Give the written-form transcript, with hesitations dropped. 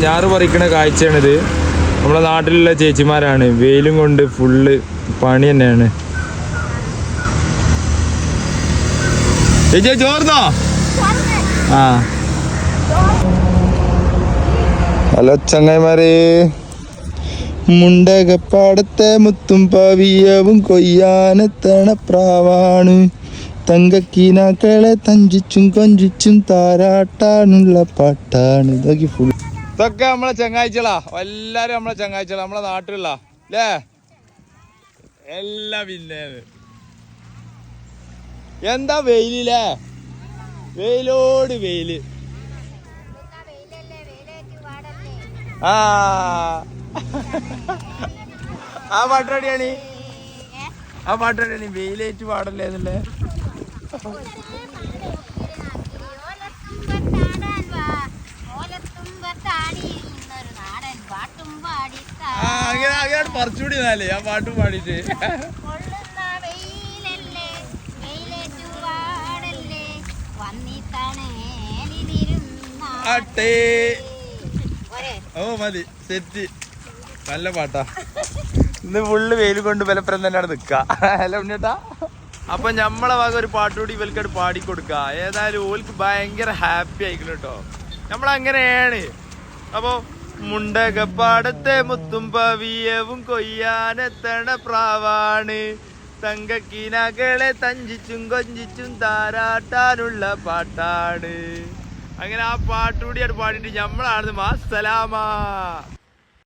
ഞാറ് പറിക്കണ കാഴ്ചയാണിത്. നമ്മളെ നാട്ടിലുള്ള ചേച്ചിമാരാണ്. വെയിലും കൊണ്ട് ഫുള്ള് പണി തന്നെയാണ്. ചേച്ചി ചോർന്നോ? ആ ഹലോ ചങ്ങായിമാരെ, മുണ്ടകപ്പാടത്തെ മുത്തും പവിയവും കൊയ്യാനെത്തണ പ്രാവാണ്. തങ്കക്കീനാക്കളെ തഞ്ചിച്ചും കൊഞ്ചിച്ചും താരാട്ടാനുള്ള പാട്ടാണ്. ഇതൊക്കെ ഫുൾ ഇതൊക്കെ നമ്മളെ ചങ്ങാഴ്ചകളാ. എല്ലാരും നമ്മളെ ചങ്ങാഴ്ചകളാ, നമ്മളെ നാട്ടിലുള്ള അല്ലേ? എല്ലാം പിന്നെ എന്താ വെയിലേ, വെയിലോട് വെയില്. ആ പാട്ടടിയാണ്, ആ പാട്ടടിയാണ്. വെയിലേറ്റ് പാടല്ലേ എന്നല്ലേ? അങ്ങനെ പറിച്ചുകൂടി എന്നാലേ ആ പാട്ടും പാടിട്ട്. ഓ മതി, സെറ്റ്. നല്ല പാട്ടാ. ഇന്ന് ഫുള്ള് വെയിൽ കൊണ്ട് വിലപ്പുറം തന്നെയാണ് നിക്ക. അല്ല ഉണ്ണേട്ടാ, അപ്പൊ ഞമ്മളെ വക ഒരു പാട്ടുകൂടി ഇവൽക്കട് പാടിക്കൊടുക്ക. ഏതായാലും ഓൽക്ക് ഭയങ്കര ഹാപ്പി ആയിക്കണം കേട്ടോ. നമ്മളങ്ങനെയാണ്. അപ്പൊ മുണ്ടകപ്പാടത്തെ മുത്തും പവിയവും കൊയ്യാനെത്തണ പ്രാവാണ്. തങ്കക്കീനാക്കളെ തഞ്ചിച്ചും കൊഞ്ചിച്ചും താരാട്ടാനുള്ള പാട്ടാണ്. അങ്ങനെ ആ പാട്ടുകൂടി പാടിയിട്ട് നമ്മളാണ് മാസലാമാ.